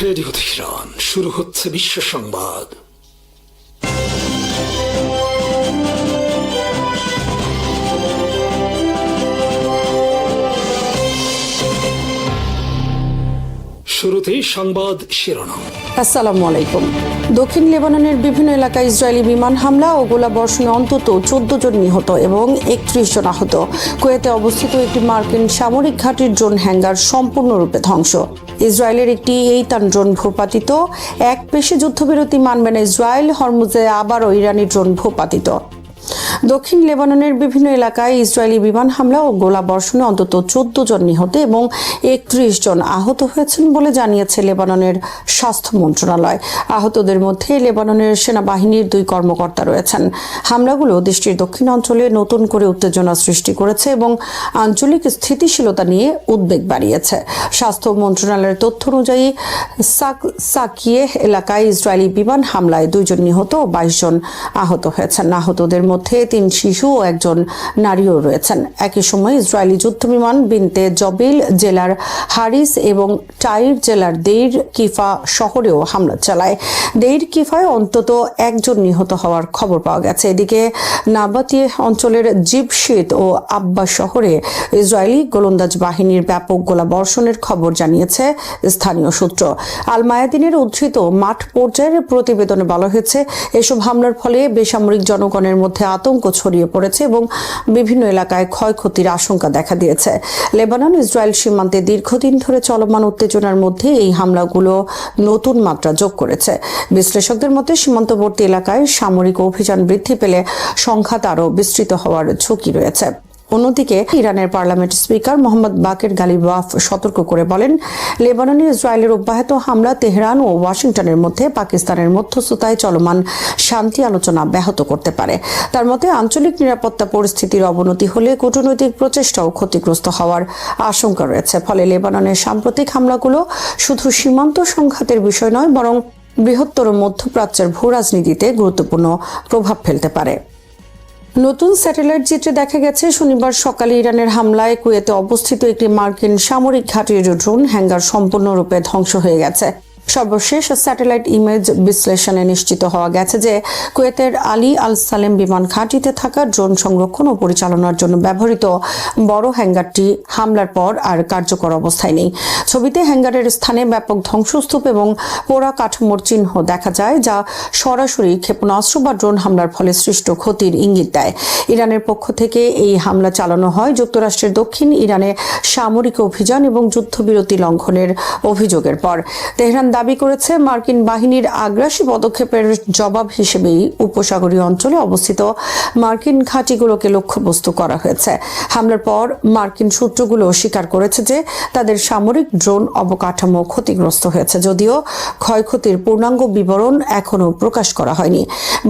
Radio Tehran, শুরু হচ্ছে বিশ্ব সংবাদ। শুরুতেই সংবাদ শিরোনাম। আসসালামু আলাইকুম। দক্ষিণ লেবাননের বিভিন্ন এলাকায় ইসরায়েলি বিমান হামলা ও গোলাবর্ষণে অন্তত 14 জন নিহত এবং 31 জন আহত। কুয়েতে অবস্থিত একটি মার্কিন সামরিক ঘাঁটির ড্রোন হ্যাঙ্গার সম্পূর্ণরূপে ধ্বংস। ইসরায়েলের একটি এইতান ড্রোন ভূপাতিত। এক পেশে যুদ্ধবিরতি মানবে না ইসরায়েল, হরমুজে আবারও ইরানি ড্রোন ভূপাতিত। দক্ষিণ লেবাননের বিভিন্ন এলাকায় ইসরায়েলি বিমান হামলা ও গোলাবর্ষণে অন্তত 14 জন নিহত এবং 31 জন আহত হয়েছেন বলে জানিয়েছে লেবাননের স্বাস্থ্য মন্ত্রণালয়। আহতদের মধ্যে লেবাননের সেনাবাহিনীর 2 কর্মকর্তা রয়েছেন। হামলাগুলো দেশটির দক্ষিণ অঞ্চলে নতুন করে উত্তেজনা সৃষ্টি করেছে এবং আঞ্চলিক স্থিতিশীলতা নিয়ে উদ্বেগ বাড়িয়েছে। স্বাস্থ্য মন্ত্রণালয়ের তথ্য অনুযায়ী সাকিয়ে এলাকায় ইসরায়েলি বিমান হামলায় 2 জন নিহত ও 22 জন আহত হয়েছেন। আহতদের মধ্যে 3 শিশু ও 1 জন নারীও রয়েছেন। একই সময় ইসরায়েলি যুদ্ধবিমান বিনতে জবিল জেলার হারিস এবং টাইর জেলার দেইর কিফা শহরেও হামলা চালায়। দেইর কিফায় অন্তত 1 জন নিহত হওয়ার খবর পাওয়া গেছে। এদিকে নাবাতিয়ে অঞ্চলের জিবশিত ও আব্বা শহরে ইসরায়েলি গোলন্দাজ বাহিনীর ব্যাপক গোলাবর্ষণের খবর জানিয়েছে স্থানীয় সূত্র। আল মায়াদিনের উদ্ধৃত মাঠ পর্যায়ের প্রতিবেদনে বলা হয়েছে, এসব হামলার ফলে বেসামরিক জনগণের মধ্যে আতঙ্ক ছড়িয়ে পড়েছে এবং বিভিন্ন এলাকায় ক্ষয়ক্ষতির আশঙ্কা দেখা দিয়েছে। লেবানন ইসরায়েল সীমান্তে দীর্ঘদিন ধরে চলমান উত্তেজনার মধ্যে এই হামলাগুলো নতুন মাত্রা যোগ করেছে। বিশ্লেষকদের মতে সীমান্তবর্তী এলাকায় সামরিক অভিযান বৃদ্ধি পেলে সংঘাত আরও বিস্তৃত হওয়ার ঝুঁকি রয়েছে। অন্যদিকে ইরানের পার্লামেন্ট স্পিকার মোহাম্মদ বাকের গালিবাফ সতর্ক করে বলেন, লেবাননে ইসরায়েলের অব্যাহত হামলা তেহরান ও ওয়াশিংটনের মধ্যে পাকিস্তানের মধ্যস্থতায় চলমান শান্তি আলোচনা ব্যাহত করতে পারে। তার মতে আঞ্চলিক নিরাপত্তা পরিস্থিতির অবনতি হলে কূটনৈতিক প্রচেষ্টাও ক্ষতিগ্রস্ত হওয়ার আশঙ্কা রয়েছে। ফলে লেবাননের সাম্প্রতিক হামলাগুলো শুধু সীমান্ত সংঘাতের বিষয় নয়, বরং বৃহত্তর মধ্যপ্রাচ্যের ভূরাজনীতিতে গুরুত্বপূর্ণ প্রভাব ফেলতে পারে। নতুন স্যাটেলাইট চিত্রে দেখা গেছে শনিবার সকালে ইরানের হামলায় কুয়েতে অবস্থিত একটি মার্কিন সামরিক ঘাঁটির ড্রোন হ্যাঙ্গার সম্পূর্ণরূপে ধ্বংস হয়ে গেছে। সর্বশেষ স্যাটেলাইট ইমেজ বিশ্লেষণে নিশ্চিত হওয়া গেছে যে কুয়েতের আলী আল সালেম বিমান ঘাঁটিতে থাকা ড্রোন সংরক্ষণ ও পরিচালনার জন্য ব্যবহৃত বড় হ্যাঙ্গারটি হামলার পর আর কার্যকর অবস্থায় নেই। ছবিতে হ্যাঙ্গারের স্থানে ব্যাপক ধ্বংসস্তূপ এবং পোড়া কাঠামোর চিহ্ন দেখা যায়, যা সরাসরি ক্ষেপণাস্ত্র বা ড্রোন হামলার ফলে সৃষ্ট ক্ষতির ইঙ্গিত দেয়। ইরানের পক্ষ থেকে এই হামলা চালানো হয় যুক্তরাষ্ট্রের দক্ষিণ ইরানে সামরিক অভিযান এবং যুদ্ধবিরতি লঙ্ঘনের অভিযোগের পর। তেহরান দাবি করেছে, মার্কিন বাহিনীর আগ্রাসী পদক্ষেপের জবাব হিসেবেই উপসাগরীয় অঞ্চলে অবস্থিত মার্কিন ঘাঁটিগুলোকে লক্ষ্যবস্তু করা হয়েছে। হামলার পর মার্কিন সূত্রগুলো স্বীকার করেছে যে তাদের সামরিক ড্রোন অবকাঠামো ক্ষতিগ্রস্ত হয়েছে, যদিও ক্ষয়ক্ষতির পূর্ণাঙ্গ বিবরণ এখনও প্রকাশ করা হয়নি।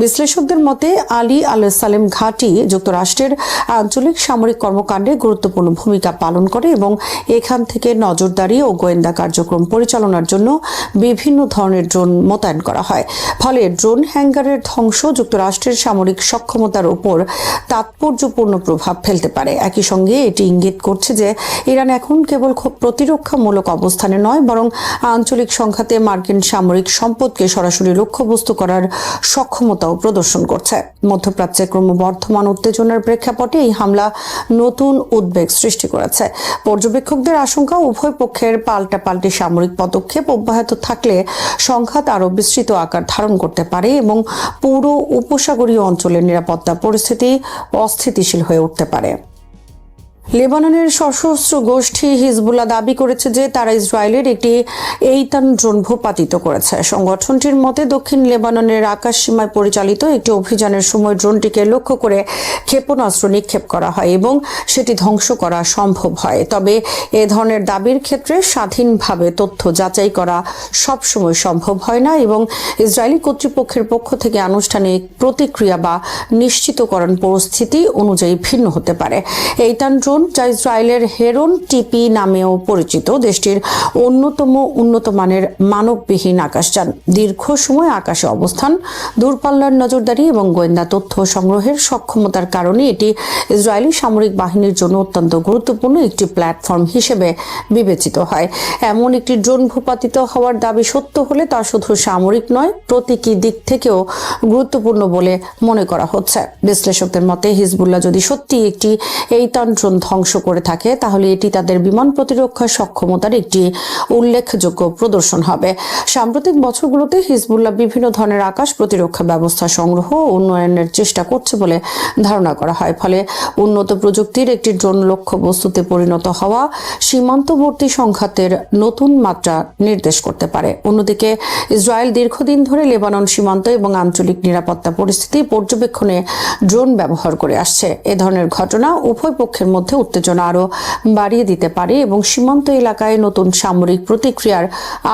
বিশ্লেষকদের মতে আলী আল সালেম ঘাঁটি যুক্তরাষ্ট্রের আঞ্চলিক সামরিক কর্মকাণ্ডে গুরুত্বপূর্ণ ভূমিকা পালন করে এবং এখান থেকে নজরদারি ও গোয়েন্দা কার্যক্রম পরিচালনার জন্য বিভিন্ন ধরনের ড্রোন মোতায়েন করা হয়। ফলে ড্রোন হ্যাঙ্গারের ধ্বংস যুক্তরাষ্ট্রের সামরিক সক্ষমতার উপর তাৎপর্যপূর্ণ প্রভাব ফেলতে পারে। একই সঙ্গে এটি ইঙ্গিত করছে যে ইরান এখন কেবল প্রতিরক্ষামূলক অবস্থানে নয়, বরং আঞ্চলিক সংঘাতে মার্কিন সামরিক সম্পদকে সরাসরি লক্ষ্যবস্তু করার সক্ষমতাও প্রদর্শন করছে। মধ্যপ্রাচ্যে ক্রমবর্ধমান উত্তেজনার প্রেক্ষাপটে এই হামলা নতুন উদ্বেগ সৃষ্টি করেছে। পর্যবেক্ষকদের আশঙ্কা, উভয় পক্ষের পাল্টাপাল্টি সামরিক পদক্ষেপ অব্যাহত থাকলে সংঘাত আরও বিস্তৃত আকার ধারণ করতে পারে এবং পুরো উপসাগরীয় অঞ্চলের নিরাপত্তা পরিস্থিতি অস্থিতিশীল হয়ে উঠতে পারে। লেবাননের সশস্ত্র গোষ্ঠী হিজবুল্লাহ দাবি করেছে যে তারা ইসরায়েলের একটি এইতান ড্রোন ভূপাতিত করেছে। সংগঠনটির মতে দক্ষিণ লেবাননের আকাশ সীমায় পরিচালিত একটি অভিযানের সময় ড্রোনটিকে লক্ষ্য করে ক্ষেপণাস্ত্র নিক্ষেপ করা হয় এবং সেটি ধ্বংস করা সম্ভব হয়। তবে এ ধরনের দাবির ক্ষেত্রে স্বাধীনভাবে তথ্য যাচাই করা সবসময় সম্ভব হয় না এবং ইসরায়েলি কর্তৃপক্ষের পক্ষ থেকে আনুষ্ঠানিক প্রতিক্রিয়া বা নিশ্চিতকরণ পরিস্থিতি অনুযায়ী ভিন্ন হতে পারে। এইতান ড্রোন যা ইসরায়েলের হেরন টিপি নামেও পরিচিত দেশটির অন্যতম উন্নত মানের মানববিহীন আকাশযান। দীর্ঘ সময় আকাশে অবস্থান, দূরপাল্লার নজরদারি এবং গোয়েন্দা তথ্য সংগ্রহের সক্ষমতার কারণে এটি ইসরায়েলি সামরিক বাহিনীর জন্য অত্যন্ত গুরুত্বপূর্ণ একটি প্ল্যাটফর্ম হিসেবে বিবেচিত হয়। এমন একটি ড্রোন ভূপাতিত হওয়ার দাবি সত্য হলে তা শুধু সামরিক নয়, প্রতীকী দিক থেকেও গুরুত্বপূর্ণ বলে মনে করা হচ্ছে। বিশ্লেষকদের মতে হিজবুল্লাহ যদি সত্যি একটি এইতান ড্রোন ধ্বংস করে থাকে তাহলে এটি তাদের বিমান প্রতিরক্ষা সক্ষমতার একটি উল্লেখযোগ্য প্রদর্শন হবে। সাম্প্রতিক বছরগুলোতে হিজবুল্লাহ বিভিন্ন ধরনের আকাশ প্রতিরক্ষা ব্যবস্থা সংগ্রহ ও উন্নয়নের চেষ্টা করছে বলে ধারণা করা হয়। ফলে উন্নত প্রযুক্তির একটি ড্রোন লক্ষ্যবস্তুতে পরিণত হওয়া সীমান্তবর্তী সংঘাতের নতুন মাত্রা নির্দেশ করতে পারে। অন্যদিকে ইসরায়েল দীর্ঘদিন ধরে লেবানন সীমান্ত এবং আঞ্চলিক নিরাপত্তা পরিস্থিতি পর্যবেক্ষণে ড্রোন ব্যবহার করে আসছে। এ ধরনের ঘটনা উভয় পক্ষের মধ্যে উত্তেজনা আরও বাড়িয়ে দিতে পারে এবং সীমান্ত এলাকায় নতুন সামরিক প্রতিক্রিয়ার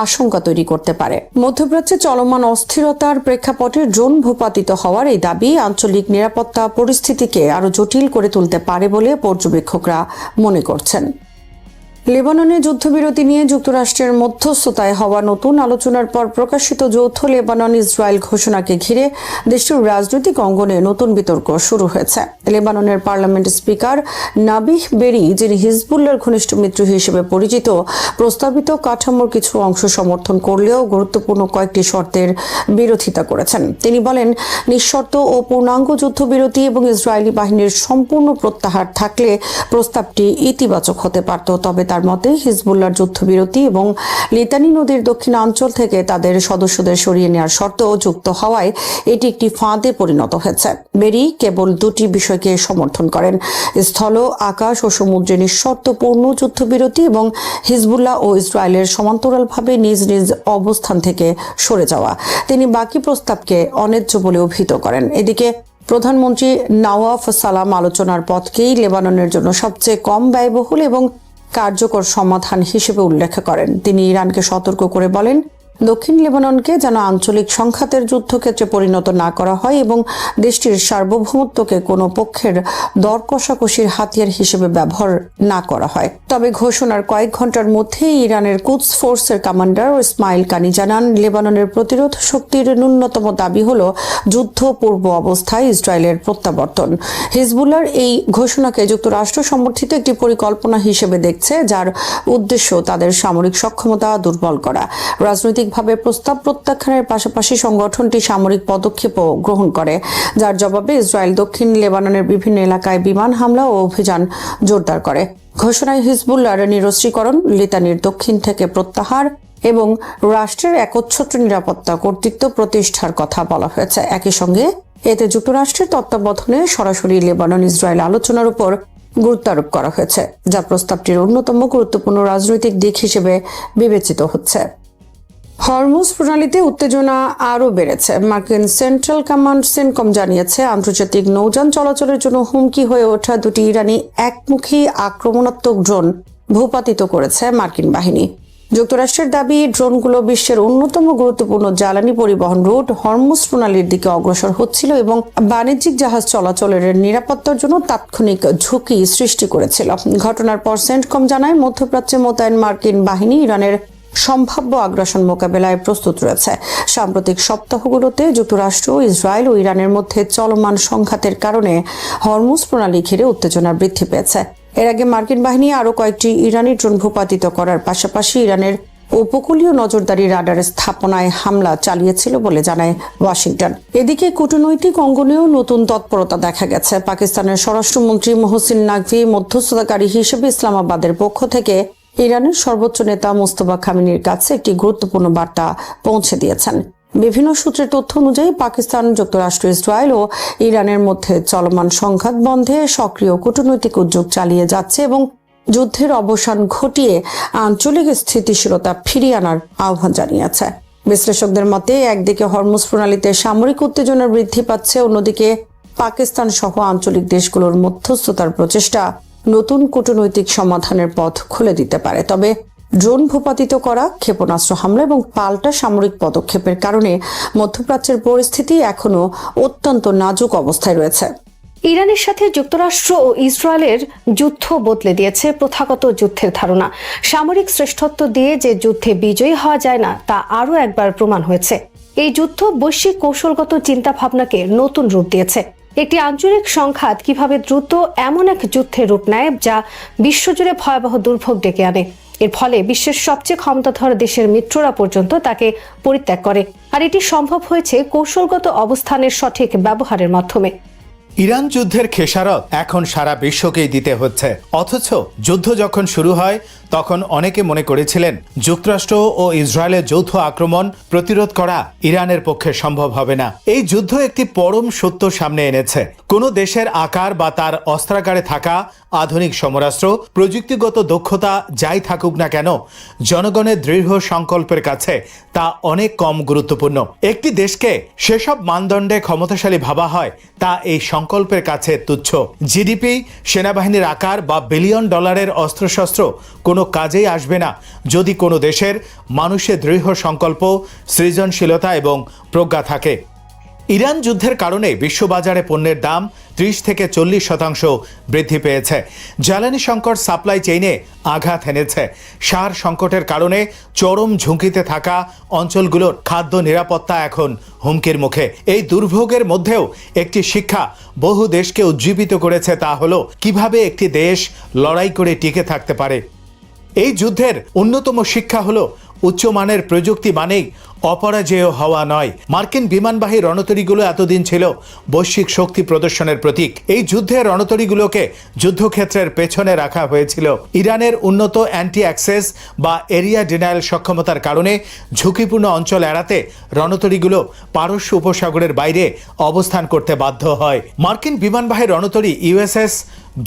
আশঙ্কা তৈরি করতে পারে। মধ্যপ্রাচ্যে চলমান অস্থিরতার প্রেক্ষাপটে ড্রোন ভূপাতিত হওয়ার এই দাবি আঞ্চলিক নিরাপত্তা পরিস্থিতিকে আরও জটিল করে তুলতে পারে বলে পর্যবেক্ষকরা মনে করছেন। লেবাননে যুদ্ধবিরতি নিয়ে যুক্তরাষ্ট্রের মধ্যস্থতায় হওয়া নতুন আলোচনার পর প্রকাশিত যৌথ লেবানন ইসরায়েল ঘোষণাকে ঘিরে দেশটির রাজনৈতিক অঙ্গনে নতুন বিতর্ক শুরু হয়েছে। লেবাননের পার্লামেন্ট স্পিকার নাবিহ বেরি, যিনি হিজবুল্লাহর ঘনিষ্ঠ মিত্র হিসেবে পরিচিত, প্রস্তাবিত কাঠামোর কিছু অংশ সমর্থন করলেও গুরুত্বপূর্ণ কয়েকটি শর্তের বিরোধিতা করেছেন। তিনি বলেন, নিঃশর্ত ও পূর্ণাঙ্গ যুদ্ধবিরতি এবং ইসরায়েলি বাহিনীর সম্পূর্ণ প্রত্যাহার থাকলে প্রস্তাবটি ইতিবাচক হতে পারত। তবে তার মতে হিজবুল্লাহর যুদ্ধবিরতি এবং লিতানি নদীর দক্ষিণাঞ্চল থেকে তাদের সদস্যদের সরিয়ে নেওয়ার শর্তও যুক্ত হওয়ায় এটি একটি ফাঁদে পরিণত হয়েছে। বেরি কেবল দুটি বিষয়কে সমর্থন করেন: স্থল, আকাশ ও সমুদ্রে নিঃশর্ত পূর্ণ যুদ্ধবিরতি এবং হিজবুল্লাহ ও ইসরায়েলের সমান্তরালভাবে নিজ নিজ অবস্থান থেকে সরে যাওয়া। তিনি বাকি প্রস্তাবকে অন্যায্য বলে অভিহিত করেন। এদিকে প্রধানমন্ত্রী নওয়াফ সালাম আলোচনার পথকেই লেবাননের জন্য সবচেয়ে কম ব্যয়বহুল এবং কার্যকর সমাধান হিসেবে উল্লেখ করেন। তিনি ইরানকে সতর্ক করে বলেন, দক্ষিণ লেবাননকে যেন আঞ্চলিক সংঘাতের যুদ্ধক্ষেত্রে পরিণত না করা হয় এবং দেশটির সার্বভৌমত্বকে কোনো পক্ষের দর কষাকষির হাতিয়ার হিসেবে ব্যবহার না করা হয়। তবে ঘোষণার কয়েক ঘন্টার মধ্যেই ইরানের কুদস ফোর্সের কমান্ডার ইসমাইল কানি জানান, লেবাননের প্রতিরোধ শক্তির ন্যূনতম দাবি হল যুদ্ধ পূর্ব অবস্থায় ইসরায়েলের প্রত্যাবর্তন। হিজবুল্লাহর এই ঘোষণাকে যুক্তরাষ্ট্র সমর্থিত একটি পরিকল্পনা হিসেবে দেখছে, যার উদ্দেশ্য তাদের সামরিক সক্ষমতা দুর্বল করা। রাজনৈতিক ভাবে প্রস্তাব প্রত্যাখ্যানের পাশাপাশি সংগঠনটি সামরিক পদক্ষেপও গ্রহণ করে, যার জবাবে ইসরায়েল দক্ষিণ লেবাননের বিভিন্ন এলাকায় বিমান হামলা ও অভিযান জোরদার করে। ঘোষণায় হিজবুল্লাহর নিরস্ত্রীকরণ, লিতানির দক্ষিণ থেকে প্রত্যাহার এবং রাষ্ট্রের একচ্ছত্র নিরাপত্তা কর্তৃত্ব প্রতিষ্ঠার কথা বলা হয়েছে। একই সঙ্গে এতে যুক্তরাষ্ট্রের তত্ত্বাবধানে সরাসরি লেবানন ইসরায়েল আলোচনার উপর গুরুত্ব আরোপ করা হয়েছে, যা প্রস্তাবটির অন্যতম গুরুত্বপূর্ণ রাজনৈতিক দিক হিসেবে বিবেচিত হচ্ছে। হরমুজ প্রণালীতে উত্তেজনা আরও বেড়েছে। মার্কিন সেন্ট্রাল কমান্ড সেনকম জানিয়েছে, আন্তর্জাতিক নৌযান চলাচলের জন্য হুমকি হয়ে ওঠা দুটি ইরানি একমুখী আক্রমণাত্মক ড্রোন ভূপাতিত করেছে মার্কিন বাহিনী। যুক্তরাষ্ট্রের দাবি, ড্রোনগুলো বিশ্বের অন্যতম গুরুত্বপূর্ণ জ্বালানি পরিবহন রুট হরমুজ প্রণালীর দিকে অগ্রসর হচ্ছিল এবং বাণিজ্যিক জাহাজ চলাচলের নিরাপত্তার জন্য তাৎক্ষণিক ঝুঁকি সৃষ্টি করেছিল। ঘটনার পর সেন্টকম জানায়, মধ্যপ্রাচ্যে মোতায়েন মার্কিন বাহিনী ইরানের সম্ভাব্য আগ্রাসন মোকাবেলায় প্রস্তুত রয়েছে। সাম্প্রতিক সপ্তাহগুলোতে যুক্তরাষ্ট্র, ইসরায়েল ও ইরানের মধ্যে চলমান সংঘাতের কারণে হরমুজ প্রণালী ঘিরে উত্তেজনা বৃদ্ধি পেয়েছে। এর আগে মার্কিন বাহিনী আরও কয়েকটি ইরানি ড্রোন ভূপাতিত করার পাশাপাশি ইরানের উপকূলীয় নজরদারি রাডার স্থাপনায় হামলা চালিয়েছিল বলে জানায় ওয়াশিংটন। এদিকে কূটনৈতিক অঙ্গনেও নতুন তৎপরতা দেখা গেছে। পাকিস্তানের স্বরাষ্ট্রমন্ত্রী মোহসিন নাকভি মধ্যস্থতাকারী হিসেবে ইসলামাবাদের পক্ষ থেকে ইরানের সর্বোচ্চ নেতা মোস্তফা খামেনির কাছে একটি গুরুত্বপূর্ণ বার্তা পৌঁছে দিয়েছেন। বিভিন্ন সূত্রের তথ্য অনুযায়ী পাকিস্তান, যুক্তরাষ্ট্র, ইসরায়েল ও ইরানের মধ্যে চলমান সংঘাত বন্ধে সক্রিয় কূটনৈতিক উদ্যোগ চালিয়ে যাচ্ছে এবং যুদ্ধের অবসান ঘটিয়ে আঞ্চলিক স্থিতিশীলতা ফিরিয়ে আনার আহ্বান জানিয়েছে। বিশ্লেষকদের মতে, একদিকে হরমুজ প্রণালীতে সামরিক উত্তেজনা বৃদ্ধি পাচ্ছে, অন্যদিকে পাকিস্তান সহ আঞ্চলিক দেশগুলোর মধ্যস্থতার প্রচেষ্টা নতুন কূটনৈতিক সমাধানের পথ খুলে দিতে পারে। তবে ড্রোন ভূপাতিত করা, ক্ষেপণাস্ত্র হামলা এবং পাল্টা সামরিক পদক্ষেপের কারণে মধ্যপ্রাচ্যের পরিস্থিতি এখনো অত্যন্ত নাজুক অবস্থায় রয়েছে। ইরানের সাথে যুক্তরাষ্ট্র ও ইসরায়েলের যুদ্ধ বদলে দিয়েছে প্রথাগত যুদ্ধের ধারণা। সামরিক শ্রেষ্ঠত্ব দিয়ে যে যুদ্ধে বিজয়ী হওয়া যায় না তা আরও একবার প্রমাণ হয়েছে। এই যুদ্ধ বৈশ্বিক কৌশলগত চিন্তাভাবনাকে নতুন রূপ দিয়েছে। একটি আঞ্চলিক সংঘাত কিভাবে দ্রুত এমন এক যুদ্ধের রূপ নেয় যা বিশ্বজুড়ে ভয়াবহ দুর্ভোগ ডেকে আনে। এর ফলে বিশ্বের সবচেয়ে ক্ষমতাধর দেশের মিত্ররা পর্যন্ত তাকে পরিত্যাগ করে। আর এটি সম্ভব হয়েছে কৌশলগত অবস্থানের সঠিক ব্যবহারের মাধ্যমে। ইরান যুদ্ধের খেসারত এখন সারা বিশ্বকেই দিতে হচ্ছে। অথচ যুদ্ধ যখন শুরু হয় তখন অনেকে মনে করেছিলেন যুক্তরাষ্ট্র ও ইসরায়েলের যৌথ আক্রমণ প্রতিরোধ করা ইরানের পক্ষে সম্ভব হবে না। এই যুদ্ধ একটি পরম সত্য সামনে এনেছে। কোনো দেশের আকার বা তার অস্ত্রাগারে থাকা আধুনিক সমরাস্ত্র, প্রযুক্তিগত দক্ষতা যাই থাকুক না কেন, জনগণের দৃঢ় সংকল্পের কাছে তা অনেক কম গুরুত্বপূর্ণ। একটি দেশকে সেসব মানদণ্ডে ক্ষমতাশালী ভাবা হয় তা এই সংকল্পের কাছে তুচ্ছ। জিডিপি, সেনাবাহিনীর আকার বা বিলিয়ন ডলারের অস্ত্রশস্ত্র কোনো কাজেই আসবে না যদি কোনো দেশের মানুষের দৃঢ় সংকল্প, সৃজনশীলতা এবং প্রজ্ঞা থাকে। ইরান যুদ্ধের কারণে বিশ্ববাজারে পণ্যের দাম 30 থেকে 40% বৃদ্ধি পেয়েছে। জ্বালানি সংকট সাপ্লাই চেইনে আঘাত এনেছে। সার সংকটের কারণে চরম ঝুঁকিতে থাকা অঞ্চলগুলোর খাদ্য নিরাপত্তা এখন হুমকির মুখে। এই দুর্ভোগের মধ্যেও একটি শিক্ষা বহু দেশকে উজ্জীবিত করেছে, তা হলো কিভাবে একটি দেশ লড়াই করে টিকে থাকতে পারে। এই যুদ্ধের অন্যতম শিক্ষা হলো উচ্চমানের প্রযুক্তি মানেই অপরাজেয় হওয়া নয়। মার্কিন বিমানবাহী রণতরীগুলো এতদিন ছিল বৈশ্বিক শক্তি প্রদর্শনের প্রতীক। এই যুদ্ধের রণতরীগুলোকে যুদ্ধক্ষেত্রের পেছনে রাখা হয়েছিল। ইরানের উন্নত অ্যান্টি অ্যাক্সেস বা এরিয়া ডিনায়াল সক্ষমতার কারণে ঝুঁকিপূর্ণ অঞ্চল এড়াতে রণতরীগুলো পারস্য উপসাগরের বাইরে অবস্থান করতে বাধ্য হয়। মার্কিন বিমানবাহী রণতরী USS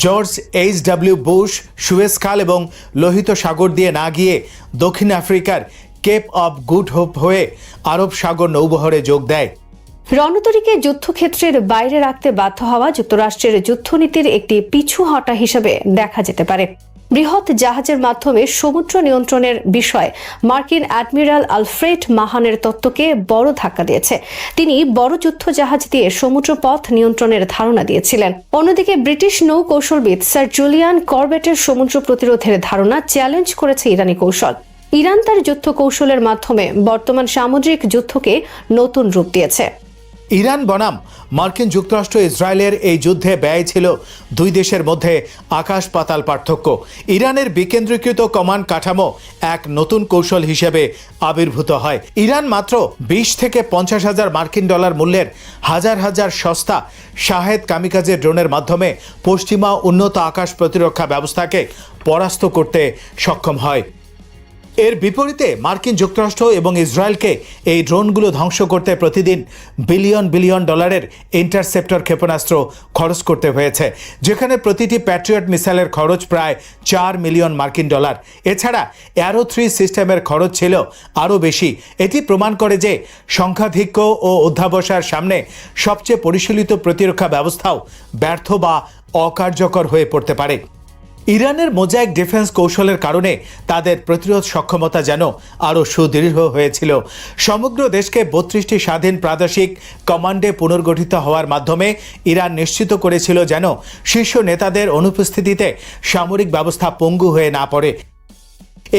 George HW. Bush Suez খাল এবং লোহিত সাগর দিয়ে না গিয়ে দক্ষিণ আফ্রিকার কেপ অব গুড হোপ হয়ে আরব সাগর নৌবহরে যোগ দেয়। রণতরীকে যুদ্ধক্ষেত্রের বাইরে রাখতে বাধ্য হওয়া যুক্তরাষ্ট্রের যুদ্ধনীতির একটি পিছু হটা হিসেবে দেখা যেতে পারে। বৃহৎ জাহাজের মাধ্যমে সমুদ্র নিয়ন্ত্রণের বিষয়ে মার্কিন অ্যাডমিরাল আলফ্রেড মাহানের তত্ত্বকে বড় ধাক্কা দিয়েছে। তিনি বড় যুদ্ধ জাহাজ দিয়ে সমুদ্রপথ নিয়ন্ত্রণের ধারণা দিয়েছিলেন। অন্যদিকে ব্রিটিশ নৌ কৌশলবিদ স্যার জুলিয়ান করবেটের সমুদ্র প্রতিরোধের ধারণা চ্যালেঞ্জ করেছে ইরানি কৌশল। ইরান তার যুদ্ধ কৌশলের মাধ্যমে বর্তমান সামুদ্রিক যুদ্ধকে নতুন রূপ দিয়েছে। ইরান বনাম মার্কিন যুক্তরাষ্ট্র ইসরায়েলের এই যুদ্ধে ব্যয় ছিল দুই দেশের মধ্যে আকাশ পাতাল পার্থক্য। ইরানের বিকেন্দ্রীকৃত কমান্ড কাঠামো এক নতুন কৌশল হিসেবে আবির্ভূত হয়। ইরান মাত্র 20 থেকে 50 হাজার মার্কিন ডলার মূল্যের হাজার হাজার সস্তা শাহেদ কামিকাজে ড্রোনের মাধ্যমে পশ্চিমা উন্নত আকাশ প্রতিরক্ষা ব্যবস্থাকে পরাস্ত করতে সক্ষম হয়। এর বিপরীতে মার্কিন যুক্তরাষ্ট্র এবং ইসরায়েলকে এই ড্রোনগুলো ধ্বংস করতে প্রতিদিন বিলিয়ন বিলিয়ন ডলারের ইন্টারসেপ্টর ক্ষেপণাস্ত্র খরচ করতে হয়েছে, যেখানে প্রতিটি প্যাট্রিয়ট মিসাইলের খরচ প্রায় 4 মিলিয়ন মার্কিন ডলার। এছাড়া অ্যারো 3 সিস্টেমের খরচ ছিল আরও বেশি। এটি প্রমাণ করে যে সংখ্যাধিক্য ও অধ্যাবসায়ের সামনে সবচেয়ে পরিশীলিত প্রতিরক্ষা ব্যবস্থাও ব্যর্থ বা অকার্যকর হয়ে পড়তে পারে। ইরানের মোজাইক ডিফেন্স কৌশলের কারণে তাদের প্রতিরোধ সক্ষমতা যেন আরও সুদৃঢ় হয়েছিল। সমগ্র দেশকে 32টি স্বাধীন প্রাদেশিক কমান্ডে পুনর্গঠিত হওয়ার মাধ্যমে ইরান নিশ্চিত করেছিল যেন শীর্ষ নেতাদের অনুপস্থিতিতে সামরিক ব্যবস্থা পঙ্গু হয়ে না পড়ে।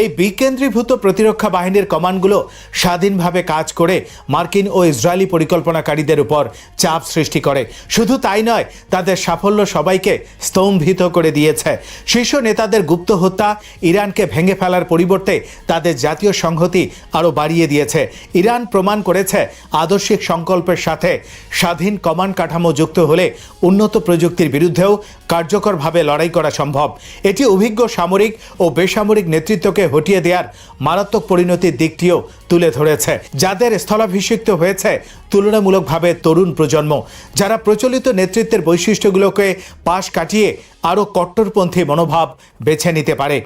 এই বিকেন্দ্রীভূত প্রতিরক্ষা বাহিনীর কমান্ডগুলো স্বাধীনভাবে কাজ করে মার্কিন ও ইসরায়েলি পরিকল্পনাকারীদের উপর চাপ সৃষ্টি করে। শুধু তাই নয়, তাদের সাফল্য সবাইকে স্তম্ভিত করে দিয়েছে। শীর্ষ নেতাদের গুপ্ত হত্যা ইরানকে ভেঙে ফেলার পরিবর্তে তাদের জাতীয় সংহতি আরও বাড়িয়ে দিয়েছে। ইরান প্রমাণ করেছে আদর্শিক সংকল্পের সাথে স্বাধীন কমান্ড কাঠামো যুক্ত হলে উন্নত প্রযুক্তির বিরুদ্ধেও কার্যকরভাবে লড়াই করা সম্ভব। এটি অভিজ্ঞ সামরিক ও বেসামরিক নেতৃত্বকে হটিয়ে দেওয়ার মারাত্মক পরিণতির দিকটিও তুলে ধরেছে। যাদের স্থলাভিষিক্ত হয়েছে তুলনামূলকভাবে তরুণ প্রজন্ম, যারা প্রচলিত নেতৃত্বের বৈশিষ্ট্যগুলোকে পাশ কাটিয়ে আরও কট্টরপন্থী মনোভাব বেছে নিতে পারে।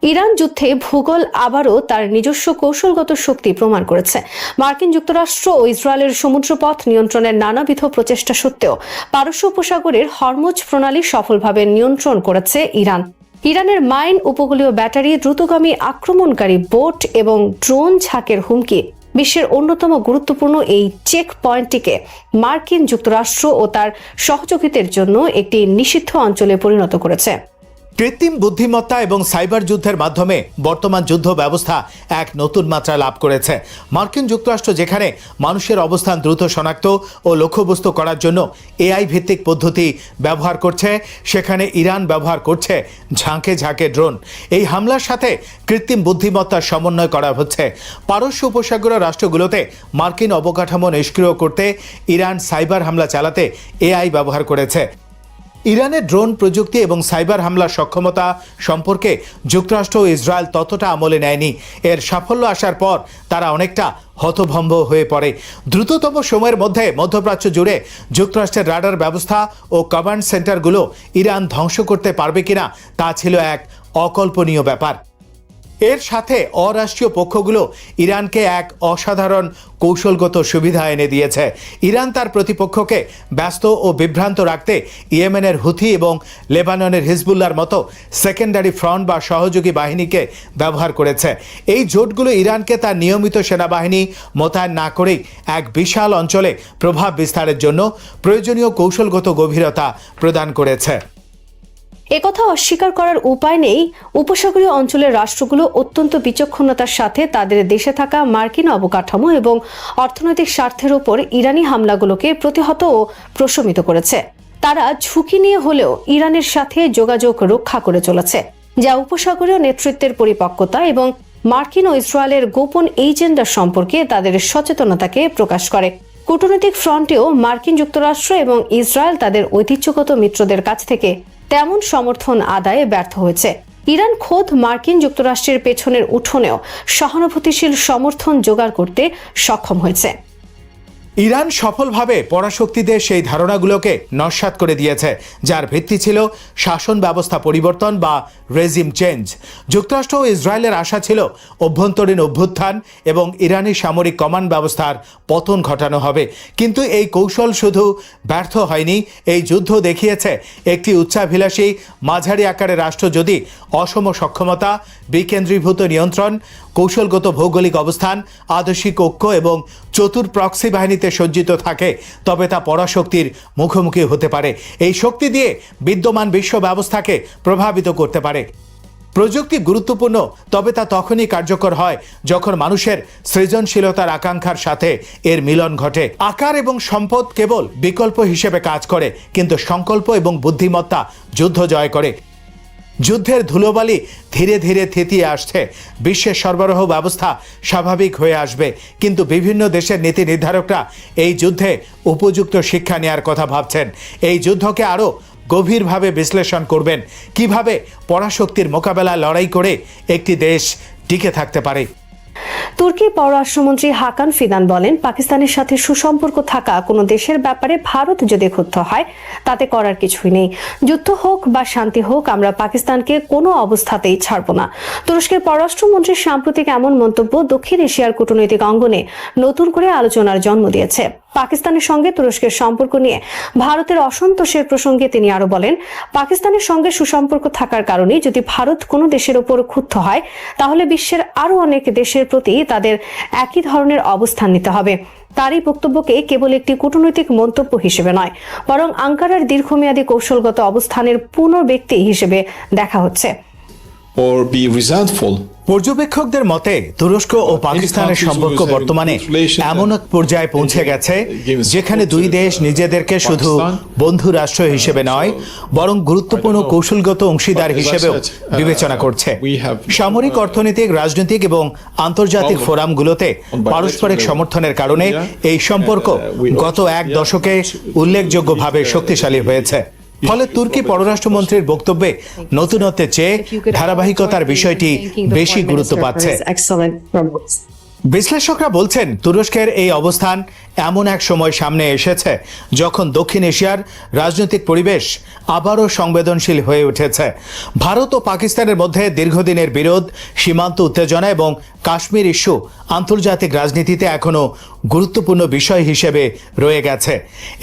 ইরান যুদ্ধে ভূগোল আবারও তার নিজস্ব কৌশলগত শক্তি প্রমাণ করেছে। মার্কিন যুক্তরাষ্ট্র ও ইসরায়েলের সমুদ্রপথ নিয়ন্ত্রণের নানাবিধ প্রচেষ্টা সত্ত্বেও পারস্য উপসাগরের হরমুজ প্রণালী সফলভাবে নিয়ন্ত্রণ করেছে ইরান। ইরানের মাইন, উপকূলীয় ব্যাটারি, দ্রুতগামী আক্রমণকারী বোট এবং ড্রোন ঝাঁকের হুমকি বিশ্বের অন্যতম গুরুত্বপূর্ণ এই চেক পয়েন্টটিকে মার্কিন যুক্তরাষ্ট্র ও তার সহযোগীদের জন্য একটি নিষিদ্ধ অঞ্চলে পরিণত করেছে। কৃত্রিম বুদ্ধিমত্তা এবং সাইবার যুদ্ধের মাধ্যমে বর্তমান যুদ্ধ ব্যবস্থা এক নতুন মাত্রা লাভ করেছে। মার্কিন যুক্তরাষ্ট্র যেখানে মানুষের অবস্থান দ্রুত শনাক্ত ও লক্ষ্যবস্তু করার জন্য এআই ভিত্তিক পদ্ধতি ব্যবহার করছে, সেখানে ইরান ব্যবহার করছে ঝাঁকে ঝাঁকে ড্রোন। এই হামলার সাথে কৃত্রিম বুদ্ধিমত্তার সমন্বয় করা হচ্ছে। পারস্য উপসাগরীয় রাষ্ট্রগুলোতে মার্কিন অবকাঠামো নিষ্ক্রিয় করতে ইরান সাইবার হামলা চালাতে এআই ব্যবহার করেছে। ইরানের ড্রোন প্রযুক্তি এবং সাইবার হামলার সক্ষমতা সম্পর্কে যুক্তরাষ্ট্র ও ইসরায়েল ততটা আমলে নেয়নি। এর সাফল্য আসার পর তারা অনেকটা হতভম্ব হয়ে পড়ে। দ্রুততম সময়ের মধ্যে মধ্যপ্রাচ্য জুড়ে যুক্তরাষ্ট্রের রাডার ব্যবস্থা ও কমান্ড সেন্টারগুলো ইরান ধ্বংস করতে পারবে কিনা তা ছিল এক অকল্পনীয় ব্যাপার। এর সাথে অরাষ্ট্রীয় পক্ষগুলো ইরানকে এক অসাধারণ কৌশলগত সুবিধা এনে দিয়েছে। ইরান তার প্রতিপক্ষকে ব্যস্ত ও বিভ্রান্ত রাখতে ইয়েমেনের হুথি এবং লেবাননের হিজবুল্লার মতো সেকেন্ডারি ফ্রন্ট বা সহযোগী বাহিনীকে ব্যবহার করেছে। এই জোটগুলো ইরানকে তার নিয়মিত সেনাবাহিনী মোতায়েন না করেই এক বিশাল অঞ্চলে প্রভাব বিস্তারের জন্য প্রয়োজনীয় কৌশলগত গভীরতা প্রদান করেছে। একথা অস্বীকার করার উপায় নেই, উপসাগরীয় অঞ্চলের রাষ্ট্রগুলো অত্যন্ত বিচক্ষণতার সাথে তাদের দেশে থাকা মার্কিন অবকাঠামো এবং অর্থনৈতিক স্বার্থের উপর ইরানি হামলাগুলোকে প্রতিহত ও প্রশমিত করেছে। তারা ঝুঁকি নিয়ে হলেও ইরানের সাথে যোগাযোগ রক্ষা করে চলেছে, যা উপসাগরীয় নেতৃত্বের পরিপক্কতা এবং মার্কিন ও ইসরায়েলের গোপন এজেন্ডা সম্পর্কে তাদের সচেতনতাকে প্রকাশ করে। কূটনৈতিক ফ্রন্টেও মার্কিন যুক্তরাষ্ট্র এবং ইসরায়েল তাদের ঐতিহ্যগত মিত্রদের কাছ থেকে তেমন সমর্থন আদায়ে ব্যর্থ হয়েছে। ইরান খোদ মার্কিন যুক্তরাষ্ট্রের পেছনের উঠোনেও সহানুভূতিশীল সমর্থন জোগাড় করতে সক্ষম হয়েছে। ইরান সফলভাবে পরাশক্তিদের সেই ধারণাগুলোকে নস্যাৎ করে দিয়েছে, যার ভিত্তি ছিল শাসন ব্যবস্থা পরিবর্তন বা রেজিম চেঞ্জ। যুক্তরাষ্ট্র ও ইসরায়েলের আশা ছিল অভ্যন্তরীণ অভ্যুত্থান এবং ইরানি সামরিক কমান্ড ব্যবস্থার পতন ঘটানো হবে, কিন্তু এই কৌশল শুধু ব্যর্থ হয়নি। এই যুদ্ধ দেখিয়েছে একটি উচ্চাভিলাষী মাঝারি আকারের রাষ্ট্র যদি অসম সক্ষমতা, বিকেন্দ্রীভূত নিয়ন্ত্রণ, কৌশলগত ভৌগোলিক অবস্থান, আদর্শিক ঐক্য এবং চতুর প্রক্সি বাহিনীতে সজ্জিত থাকে, তবে তা পরাশক্তির মুখোমুখি হতে পারে। এই শক্তি দিয়ে বিদ্যমান বিশ্ব ব্যবস্থাকে প্রভাবিত করতে পারে। প্রযুক্তি গুরুত্বপূর্ণ, তবে তা তখনই কার্যকর হয় যখন মানুষের সৃজনশীলতার আকাঙ্ক্ষার সাথে এর মিলন ঘটে। আকার এবং সম্পদ কেবল বিকল্প হিসেবে কাজ করে, কিন্তু সংকল্প এবং বুদ্ধিমত্তা যুদ্ধ জয় করে। যুদ্ধের ধুলোবালি ধীরে ধীরে থিতিয়ে আসছে। বিশ্বের সরবরাহ ব্যবস্থা স্বাভাবিক হয়ে আসবে, কিন্তু বিভিন্ন দেশের নীতি নির্ধারকরা এই যুদ্ধে উপযুক্ত শিক্ষা নেওয়ার কথা ভাবছেন। এই যুদ্ধকে আরও গভীরভাবে বিশ্লেষণ করবেন, কিভাবে পরাশক্তির মোকাবেলায় লড়াই করে একটি দেশ টিকে থাকতে পারে। তুর্কির পররাষ্ট্রমন্ত্রী হাকান ফিদান বলেন, পাকিস্তানের সাথে সুসম্পর্ক থাকা কোনো দেশের ব্যাপারে ভারত যদি ক্ষুব্ধ হয় তাতে করার কিছুই নেই। যুদ্ধ হোক বা শান্তি হোক, আমরা পাকিস্তানকে কোনো অবস্থাতেই ছাড়ব না। তুরস্কের পররাষ্ট্রমন্ত্রীর সাম্প্রতিক এমন মন্তব্য দক্ষিণ এশিয়ার কূটনৈতিক অঙ্গনে নতুন করে আলোচনার জন্ম দিয়েছে। পাকিস্তানের সঙ্গে তুরস্কের সম্পর্ক নিয়ে ভারতের অসন্তোষের প্রসঙ্গে তিনি আরো বলেন, পাকিস্তানের সঙ্গে সুসম্পর্ক থাকার কারণে যদি ভারত কোনো দেশের উপর ক্ষুব্ধ হয়, তাহলে বিশ্বের আরো অনেক দেশের প্রতি তাদের একই ধরনের অবস্থান নিতে হবে। তার এই বক্তব্যকে কেবল একটি কূটনৈতিক মন্তব্য হিসেবে নয়, বরং আঙ্কারার দীর্ঘমেয়াদী কৌশলগত অবস্থানের পুনর্ব্যক্তি হিসেবে দেখা হচ্ছে। পর্যবেক্ষকদের মতে তুরস্ক ও পাকিস্তানের সম্পর্ক বর্তমানে এমন এক পর্যায়ে পৌঁছে গেছে যেখানে দুই দেশ নিজেদেরকে শুধু বন্ধু রাষ্ট্র হিসেবে নয়, বরং গুরুত্বপূর্ণ কৌশলগত অংশীদার হিসেবেও বিবেচনা করছে। সামরিক, অর্থনৈতিক, রাজনৈতিক এবং আন্তর্জাতিক ফোরামগুলোতে পারস্পরিক সমর্থনের কারণে এই সম্পর্ক গত এক দশকে উল্লেখযোগ্যভাবে শক্তিশালী হয়েছে। ফলে তুর্কি পররাষ্ট্রমন্ত্রীর বক্তব্যে নতুনত্বের চেয়ে ধারাবাহিকতার বিষয়টি বেশি গুরুত্ব পাচ্ছে। বিশ্লেষকরা বলছেন, তুরস্কের এই অবস্থান এমন এক সময় সামনে এসেছে যখন দক্ষিণ এশিয়ার রাজনৈতিক পরিবেশ আবারও সংবেদনশীল হয়ে উঠেছে। ভারত ও পাকিস্তানের মধ্যে দীর্ঘদিনের বিরোধ, সীমান্ত উত্তেজনা এবং কাশ্মীর ইস্যু আন্তর্জাতিক রাজনীতিতে এখনও গুরুত্বপূর্ণ বিষয় হিসেবে রয়ে গেছে।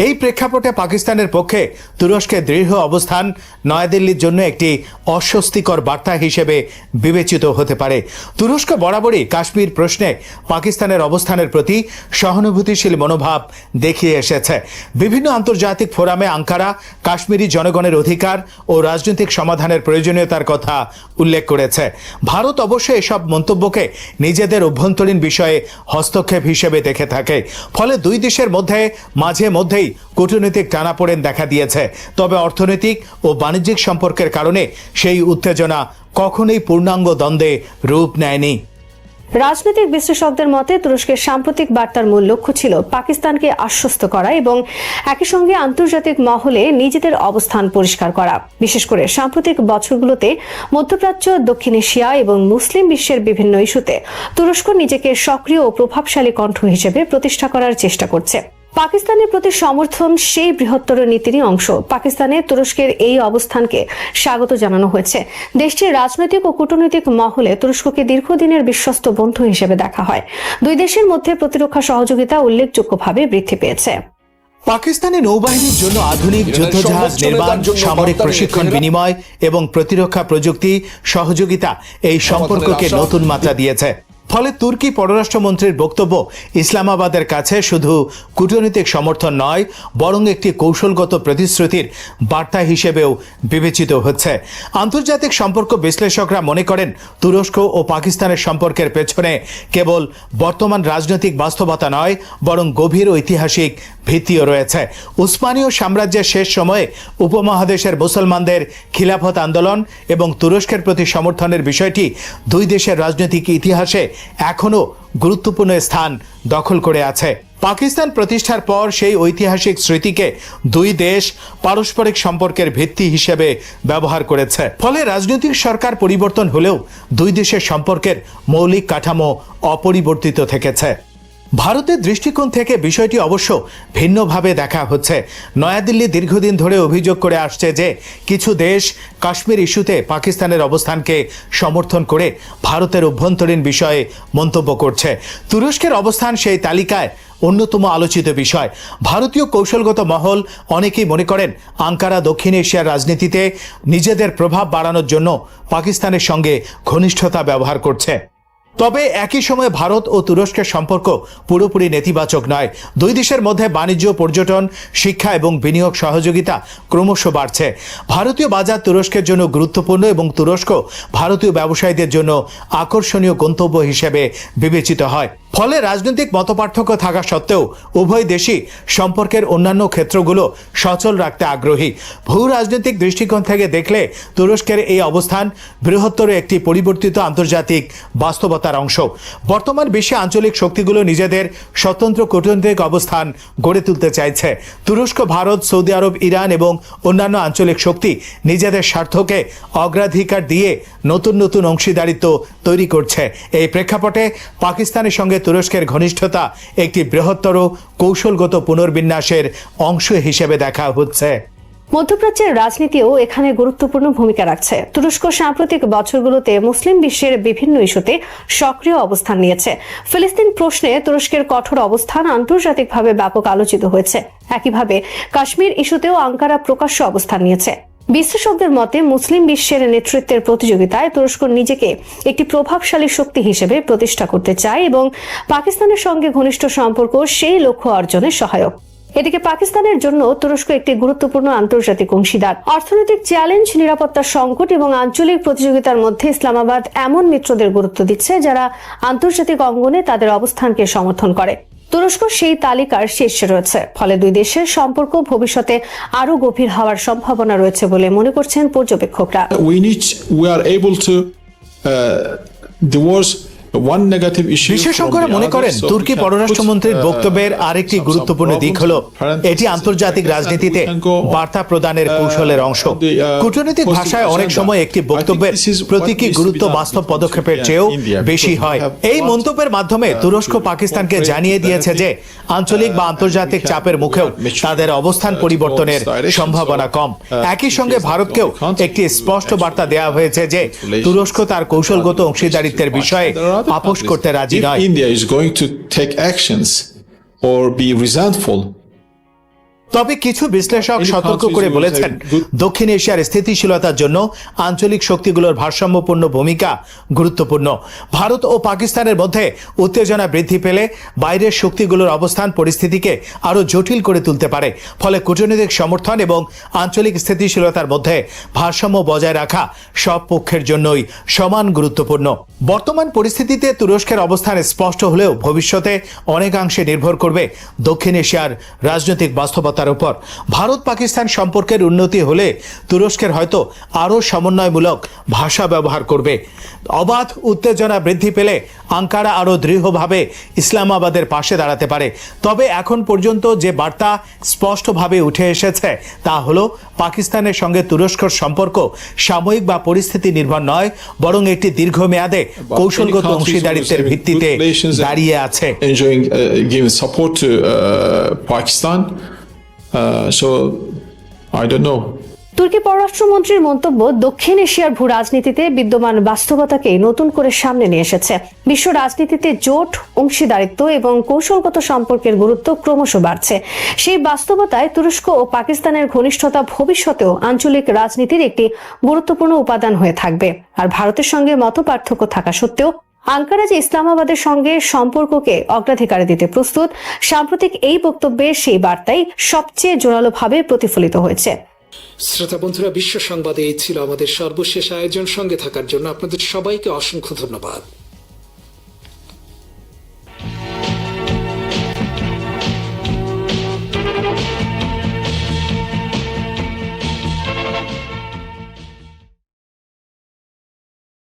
এই প্রেক্ষাপটে পাকিস্তানের পক্ষে তুরস্কের দৃঢ় অবস্থান নয়াদিল্লির জন্য একটি অস্বস্তিকর বার্তা হিসেবে বিবেচিত হতে পারে। তুরস্ক বরাবরই কাশ্মীর প্রশ্নে পাকিস্তানের অবস্থানের প্রতি সহানুভূতিশীল মনোভাব দেখিয়ে এসেছে। বিভিন্ন আন্তর্জাতিক ফোরামে আঙ্কারা কাশ্মীরি জনগণের অধিকার ও রাজনৈতিক সমাধানের প্রয়োজনীয়তার কথা উল্লেখ করেছে। ভারত অবশ্য এসব মন্তব্যকে নিজেদের অভ্যন্তরীণ বিষয়ে হস্তক্ষেপ হিসেবে দেখে থাকে। ফলে দুই দেশের মধ্যে মাঝে মধ্যেই কূটনৈতিক টানাপোড়েন দেখা দিয়েছে। তবে অর্থনৈতিক ও বাণিজ্যিক সম্পর্কের কারণে সেই উত্তেজনা কখনোই পূর্ণাঙ্গ দ্বন্দ্বে রূপ নেয়নি। রাজনৈতিক বিশ্লেষকদের মতে তুরস্কের সাম্প্রতিক বার্তার মূল লক্ষ্য ছিল পাকিস্তানকে আশ্বস্ত করা এবং একই সঙ্গে আন্তর্জাতিক মহলে নিজেদের অবস্থান পরিষ্কার করা। বিশেষ করে সাম্প্রতিক বছরগুলোতে মধ্যপ্রাচ্য, দক্ষিণ এশিয়া এবং মুসলিম বিশ্বের বিভিন্ন ইস্যুতে তুরস্ক নিজেকে সক্রিয় ও প্রভাবশালী কণ্ঠ হিসেবে প্রতিষ্ঠা করার চেষ্টা করছে। পাকিস্তানের প্রতি সমর্থন সেই বৃহত্তর নীতিরই অংশ। পাকিস্তানে তুরস্কের এই অবস্থানকে স্বাগত জানানো হয়েছে। দেশটির রাজনৈতিক ও কূটনৈতিক মহলে তুরস্ককে দীর্ঘদিনের বিশ্বস্ত বন্ধু হিসেবে দেখা হয়। দুই দেশের মধ্যে প্রতিরক্ষা সহযোগিতা উল্লেখযোগ্যভাবে বৃদ্ধি পেয়েছে। পাকিস্তানি নৌবাহিনীর জন্য আধুনিক যুদ্ধজাহাজ নির্মাণ, সামরিক প্রশিক্ষণ বিনিময় এবং প্রতিরক্ষা প্রযুক্তি সহযোগিতা এই সম্পর্ককে নতুন মাত্রা দিয়েছে। ফলে তুর্কি পররাষ্ট্রমন্ত্রীর বক্তব্য ইসলামাবাদের কাছে শুধু কূটনৈতিক সমর্থন নয়, বরং একটি কৌশলগত প্রতিশ্রুতির বার্তা হিসেবেও বিবেচিত হচ্ছে। আন্তর্জাতিক সম্পর্ক বিশ্লেষকরা মনে করেন তুরস্ক ও পাকিস্তানের সম্পর্কের পেছনে কেবল বর্তমান রাজনৈতিক বাস্তবতা নয়, বরং গভীর ঐতিহাসিক ভিত্তিও রয়েছে। উসমানীয় সাম্রাজ্যের শেষ সময়ে উপমহাদেশের মুসলমানদের খিলাফত আন্দোলন এবং তুরস্কের প্রতি সমর্থনের বিষয়টি দুই দেশের রাজনৈতিক ইতিহাসে এখনো গুরুত্বপূর্ণ স্থান দখল করে আছে। পাকিস্তান প্রতিষ্ঠার পর সেই ঐতিহাসিক স্মৃতিকে দুই দেশ পারস্পরিক সম্পর্কের ভিত্তি হিসেবে ব্যবহার করেছে। ফলে রাজনৈতিক সরকার পরিবর্তন হলেও দুই দেশের সম্পর্কের মৌলিক কাঠামো অপরিবর্তিত থেকেছে। ভারতের দৃষ্টিকোণ থেকে বিষয়টি অবশ্য ভিন্নভাবে দেখা হচ্ছে। নয়াদিল্লি দীর্ঘদিন ধরে অভিযোগ করে আসছে যে কিছু দেশ কাশ্মীর ইস্যুতে পাকিস্তানের অবস্থানকে সমর্থন করে ভারতের অভ্যন্তরীণ বিষয়ে মন্তব্য করছে। তুরস্কের অবস্থান সেই তালিকায় অন্যতম আলোচিত বিষয়। ভারতীয় কৌশলগত মহল অনেকেই মনে করেন আঙ্কারা দক্ষিণ এশিয়ার রাজনীতিতে নিজেদের প্রভাব বাড়ানোর জন্য পাকিস্তানের সঙ্গে ঘনিষ্ঠতা ব্যবহার করছে। তবে একই সময়ে ভারত ও তুরস্কের সম্পর্ক পুরোপুরি নেতিবাচক নয়। দুই দেশের মধ্যে বাণিজ্য, পর্যটন, শিক্ষা এবং বিনিয়োগ সহযোগিতা ক্রমশ বাড়ছে। ভারতীয় বাজার তুরস্কের জন্য গুরুত্বপূর্ণ এবং তুরস্ক ভারতীয় ব্যবসায়ীদের জন্য আকর্ষণীয় গন্তব্য হিসেবে বিবেচিত হয়। ফলে রাজনৈতিক মতপার্থক্য থাকা সত্ত্বেও উভয় দেশই সম্পর্কের অন্যান্য ক্ষেত্রগুলো সচল রাখতে আগ্রহী। ভূ রাজনৈতিক দৃষ্টিকোণ থেকে দেখলে তুরস্কের এই অবস্থান বৃহত্তর একটি পরিবর্তিত আন্তর্জাতিক বাস্তবতার অংশ। বর্তমান বিশ্বে আঞ্চলিক শক্তিগুলো নিজেদের স্বতন্ত্র কূটনৈতিক অবস্থান গড়ে তুলতে চাইছে। তুরস্ক, ভারত, সৌদি আরব, ইরান এবং অন্যান্য আঞ্চলিক শক্তি নিজেদের স্বার্থকে অগ্রাধিকার দিয়ে নতুন নতুন অংশীদারিত্ব তৈরি করছে। এই প্রেক্ষাপটে পাকিস্তানের সঙ্গে তুরস্কের ঘনিষ্ঠতা একটি বৃহত্তর কৌশলগত পুনর্বিন্যাসের অংশ হিসেবে দেখা হচ্ছে। মধ্যপ্রাচ্যের রাজনীতিও এখানে গুরুত্বপূর্ণ ভূমিকা রাখছে। তুরস্ক সাম্প্রতিক বছরগুলোতে মুসলিম বিশ্বের বিভিন্ন ইস্যুতে সক্রিয় অবস্থান নিয়েছে। ফিলিস্তিন প্রশ্নে তুরস্কের কঠোর অবস্থান আন্তর্জাতিকভাবে ব্যাপক আলোচিত হয়েছে। একইভাবে কাশ্মীর ইস্যুতেও আঙ্কারা প্রকাশ্য অবস্থান নিয়েছে। বিশ্লেষকদের মতে মুসলিম বিশ্বের নেতৃত্বের প্রতিযোগিতায় তুরস্ক নিজেকে একটি প্রভাবশালী শক্তি হিসেবে প্রতিষ্ঠা করতে চায় এবং পাকিস্তানের সঙ্গে ঘনিষ্ঠ সম্পর্ক সেই লক্ষ্য অর্জনে সহায়ক। এদিকে পাকিস্তানের জন্য তুরস্ক একটি গুরুত্বপূর্ণ আন্তর্জাতিক অংশীদার। অর্থনৈতিক চ্যালেঞ্জ, নিরাপত্তা সংকট এবং আঞ্চলিক প্রতিযোগিতার মধ্যে ইসলামাবাদ এমন মিত্রদের গুরুত্ব দিচ্ছে যারা আন্তর্জাতিক অঙ্গনে তাদের অবস্থানকে সমর্থন করে। তুরস্ক সেই তালিকার শীর্ষে রয়েছে। ফলে দুই দেশের সম্পর্ক ভবিষ্যতে আরো গভীর হওয়ার সম্ভাবনা রয়েছে বলে মনে করছেন পর্যবেক্ষকরা। বিশেষজ্ঞরা মনে করেন তুর্কি পররাষ্ট্রমন্ত্রীর বক্তব্যের আরেকটি গুরুত্বপূর্ণ দিক হল এটি আন্তর্জাতিক রাজনীতিতে বার্তা প্রদানের কৌশলের অংশ। কূটনৈতিক ভাষায় অনেক সময় একটি বক্তব্যের প্রতীকী গুরুত্ব বাস্তব পদক্ষেপের চেয়েও বেশি হয়। এই মন্তব্যের মাধ্যমে তুরস্ক পাকিস্তানকে জানিয়ে দিয়েছে যে আঞ্চলিক বা আন্তর্জাতিক চাপের মুখেও তাদের অবস্থান পরিবর্তনের সম্ভাবনা কম। একই সঙ্গে ভারতকেও একটি স্পষ্ট বার্তা দেওয়া হয়েছে যে তুরস্ক তার কৌশলগত অংশীদারিত্বের বিষয়ে আপোষ করতে রাজি নয়। India is going to take actions or be resentful তবে কিছু বিশ্লেষক সতর্ক করে বলেছেন, দক্ষিণ এশিয়ার স্থিতিশীলতার জন্য আঞ্চলিক শক্তিগুলোর ভারসাম্যপূর্ণ ভূমিকা গুরুত্বপূর্ণ। ভারত ও পাকিস্তানের মধ্যে উত্তেজনা বৃদ্ধি পেলে বাইরের শক্তিগুলোর অবস্থান পরিস্থিতিকে আরও জটিল করে তুলতে পারে। ফলে কূটনৈতিক সমর্থন এবং আঞ্চলিক স্থিতিশীলতার মধ্যে ভারসাম্য বজায় রাখা সব পক্ষের জন্যই সমান গুরুত্বপূর্ণ। বর্তমান পরিস্থিতিতে তুরস্কের অবস্থান স্পষ্ট হলেও ভবিষ্যতে অনেকাংশে নির্ভর করবে দক্ষিণ এশিয়ার রাজনৈতিক বাস্তবতার উপর। ভারত পাকিস্তান সম্পর্কের উন্নতি হলে তুরস্কের হয়তো আরও সমন্বয়মূলক ভাষা ব্যবহার করবে। অবাধ উত্তেজনা বৃদ্ধি পেলে আঙ্কারা আরও দৃঢ়ভাবে ইসলামাবাদের পাশে দাঁড়াতে পারে। তবে এখন পর্যন্ত যে বার্তা স্পষ্টভাবে উঠে এসেছে তা হলো, পাকিস্তানের সঙ্গে তুরস্কর সম্পর্ক সাময়িক বা পরিস্থিতি নির্ভর নয়, বরং একটি দীর্ঘমেয়াদে কৌশলগত অংশীদারিত্বের ভিত্তিতে দাঁড়িয়ে আছে। Giving support to Pakistan. So I don't know. তুর্কি পররাষ্ট্রমন্ত্রীর মন্তব্য দক্ষিণ এশিয়ার ভূ রাজনীতিতে বিদ্যমান বাস্তবতাকে নতুন করে সামনে নিয়ে এসেছে। বিশ্ব রাজনীতিতে জোট, অংশীদারিত্ব এবং কৌশলগত সম্পর্কের গুরুত্ব ক্রমশ বাড়ছে। সেই বাস্তবতায় তুরস্ক ও পাকিস্তানের ঘনিষ্ঠতা ভবিষ্যতেও আঞ্চলিক রাজনীতির একটি গুরুত্বপূর্ণ উপাদান হয়ে থাকবে। আর ভারতের সঙ্গে মতপার্থক্য থাকা সত্ত্বেও আঙ্কারা যে ইসলামাবাদের সঙ্গে সম্পর্ককে অগ্রাধিকার দিতে প্রস্তুত, সাম্প্রতিক এই বক্তব্যে সেই বার্তাই সবচেয়ে জোরালোভাবে প্রতিফলিত হয়েছে। শ্রোতা বন্ধুরা, বিশ্ব সংবাদে এই ছিল আমাদের সর্বশেষ আয়োজন। সঙ্গে থাকার জন্য আপনাদের সবাইকে অসংখ্য ধন্যবাদ।